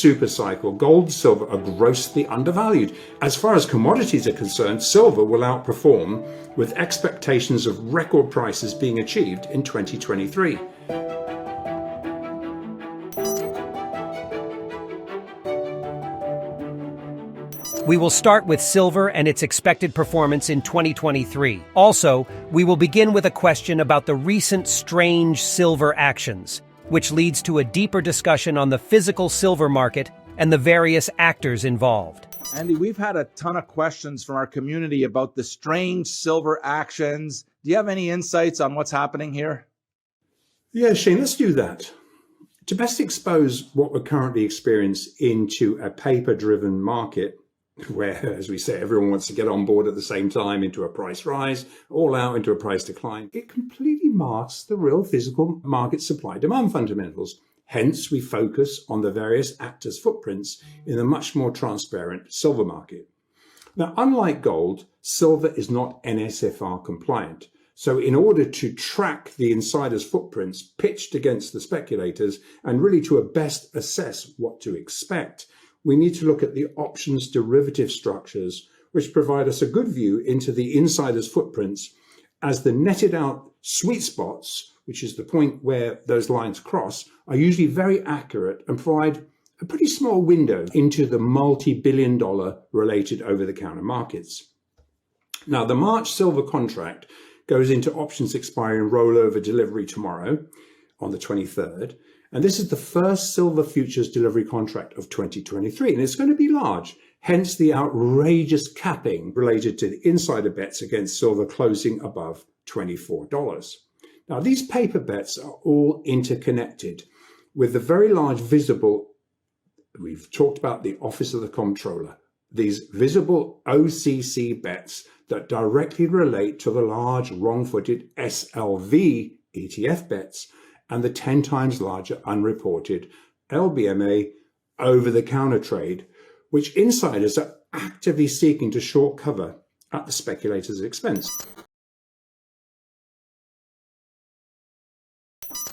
super cycle, gold and silver are grossly undervalued. As far as commodities are concerned, silver will outperform, with expectations of record prices being achieved in 2023. We will start with silver and its expected performance in 2023. Also, we will begin with a question about the recent strange silver actions, which leads to a deeper discussion on the physical silver market and the various actors involved. Andy, we've had a ton of questions from our community about the strange silver actions. Do you have any insights on what's happening here? Yeah, Shane, let's do that. To best expose what we're currently experiencing into a paper-driven market, where, as we say, everyone wants to get on board at the same time into a price rise, all out into a price decline, it completely masks the real physical market supply-demand fundamentals. Hence, we focus on the various actors' footprints in the much more transparent silver market. Now, unlike gold, silver is not NSFR compliant. So in order to track the insiders' footprints pitched against the speculators and really to best assess what to expect, we need to look at the options derivative structures, which provide us a good view into the insiders' footprints as the netted out sweet spots, which is the point where those lines cross, are usually very accurate and provide a pretty small window into the multi-billion-dollar related over-the-counter markets. Now, the March silver contract goes into options expiry and rollover delivery tomorrow on the 23rd. And this is the first silver futures delivery contract of 2023, and it's going to be large, hence the outrageous capping related to the insider bets against silver closing above $24. Now, these paper bets are all interconnected with the very large visible, we've talked about the Office of the Comptroller, these visible OCC bets that directly relate to the large wrong-footed SLV ETF bets and the 10 times larger unreported LBMA over-the-counter trade, which insiders are actively seeking to short cover at the speculators' expense.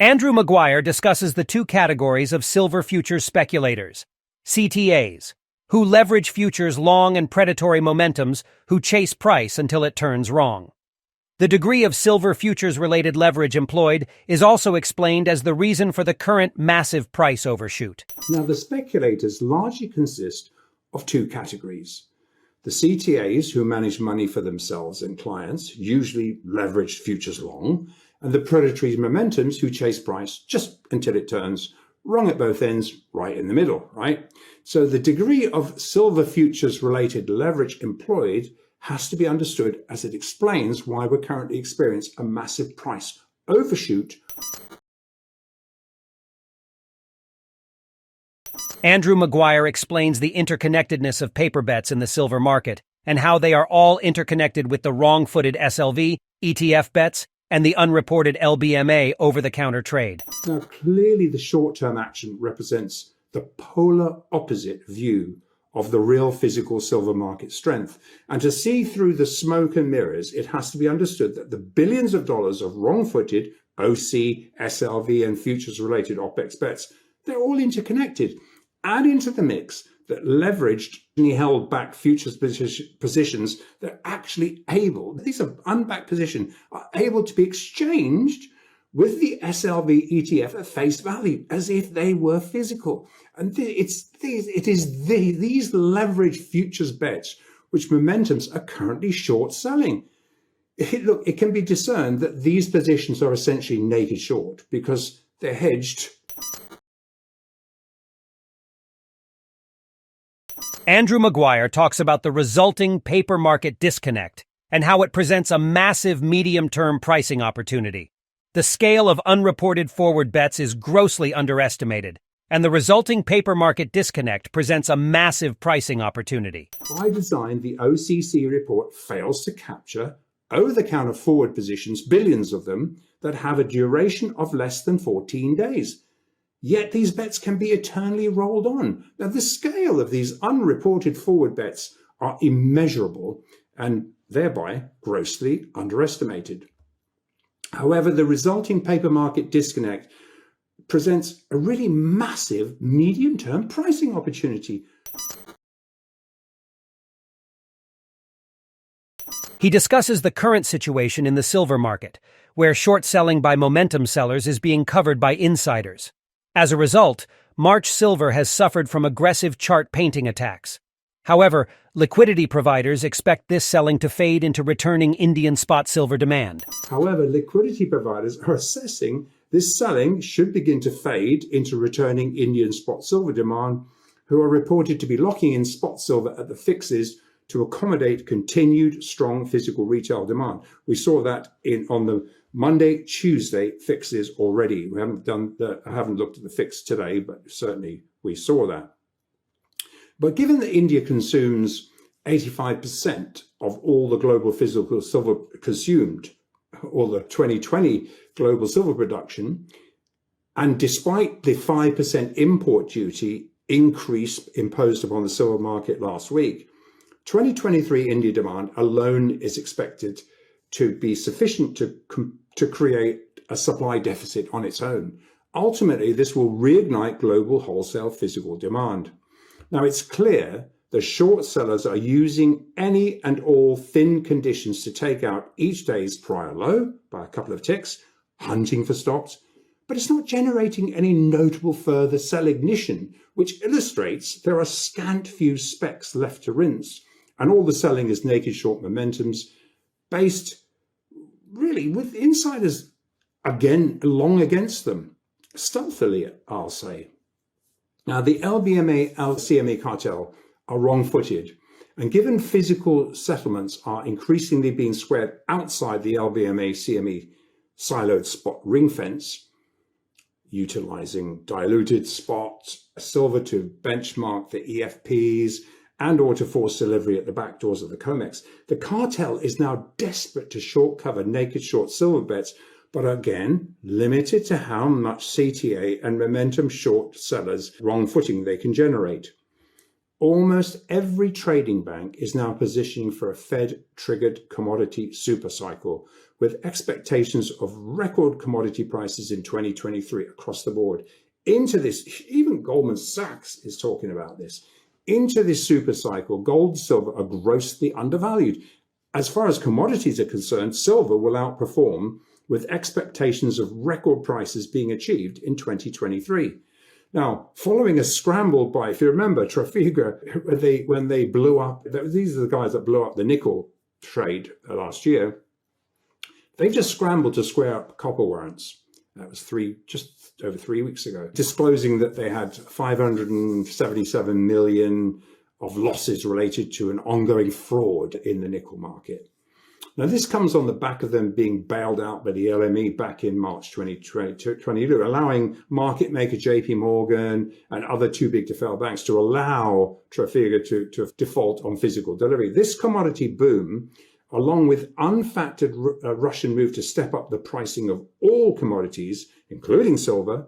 Andrew Maguire discusses the two categories of silver futures speculators: CTAs, who leverage futures long and predatory momentums, who chase price until it turns wrong. The degree of silver futures-related leverage employed is also explained as the reason for the current massive price overshoot. Now, the speculators largely consist of two categories. The CTAs, who manage money for themselves and clients, usually leveraged futures long, and the predatory momentums, who chase price just until it turns wrong at both ends, right in the middle, right? So the degree of silver futures-related leverage employed has to be understood as it explains why we're currently experiencing a massive price overshoot. Andrew Maguire explains the interconnectedness of paper bets in the silver market and how they are all interconnected with the wrong-footed SLV, ETF bets, and the unreported LBMA over-the-counter trade. Now, clearly the short-term action represents the polar opposite view of the real physical silver market strength. And to see through the smoke and mirrors, it has to be understood that the billions of dollars of wrong-footed OC, SLV, and futures-related OPEX bets, they're all interconnected. Add into the mix that leveraged held back futures positions that are actually able, these are unbacked positions, are able to be exchanged with the SLV ETF at face value, as if they were physical. And it is these leveraged futures bets which momentums are currently short selling. Look, it can be discerned that these positions are essentially naked short because they're hedged. Andrew Maguire talks about the resulting paper market disconnect and how it presents a massive medium-term pricing opportunity. The scale of unreported forward bets is grossly underestimated, and the resulting paper market disconnect presents a massive pricing opportunity. By design, the OCC report fails to capture over-the-counter forward positions, billions of them, that have a duration of less than 14 days. Yet these bets can be eternally rolled on. Now, the scale of these unreported forward bets are immeasurable and thereby grossly underestimated. However, the resulting paper market disconnect presents a really massive medium-term pricing opportunity. He discusses the current situation in the silver market, where short selling by momentum sellers is being covered by insiders. As a result, March silver has suffered from aggressive chart painting attacks. However, liquidity providers expect this selling to fade into returning Indian spot silver demand. However, liquidity providers are assessing this selling should begin to fade into returning Indian spot silver demand, who are reported to be locking in spot silver at the fixes to accommodate continued strong physical retail demand. We saw that on the Monday, Tuesday fixes already. I haven't looked at the fix today, but certainly we saw that. But given that India consumes 85% of all the global physical silver consumed, or the 2020 global silver production, and despite the 5% import duty increase imposed upon the silver market last week, 2023 India demand alone is expected to be sufficient to create a supply deficit on its own. Ultimately, this will reignite global wholesale physical demand. Now, it's clear the short sellers are using any and all thin conditions to take out each day's prior low by a couple of ticks, hunting for stops, but it's not generating any notable further sell ignition, which illustrates there are scant few specs left to rinse, and all the selling is naked short momentums based really with insiders again long against them, stealthily, I'll say. Now, the LBMA-CME cartel are wrong-footed, and given physical settlements are increasingly being squared outside the LBMA-CME siloed spot ring fence, utilizing diluted spot silver to benchmark the EFPs and or to force delivery at the back doors of the COMEX, the cartel is now desperate to short cover naked short silver bets, but again, limited to how much CTA and momentum short sellers wrong footing they can generate. Almost every trading bank is now positioning for a Fed-triggered commodity supercycle, with expectations of record commodity prices in 2023 across the board. Into this, even Goldman Sachs is talking about this. Into this supercycle, gold and silver are grossly undervalued. As far as commodities are concerned, silver will outperform, with expectations of record prices being achieved in 2023. Now, following a scramble by, if you remember, Trafigura, when they blew up, these are the guys that blew up the nickel trade last year, they've just scrambled to square up copper warrants. That was just over 3 weeks ago, disclosing that they had 577 million of losses related to an ongoing fraud in the nickel market. Now, this comes on the back of them being bailed out by the LME back in March 2022, allowing market maker JP Morgan and other too big to fail banks to allow Trafigura to default on physical delivery. This commodity boom, along with unfactored Russian move to step up the pricing of all commodities, including silver,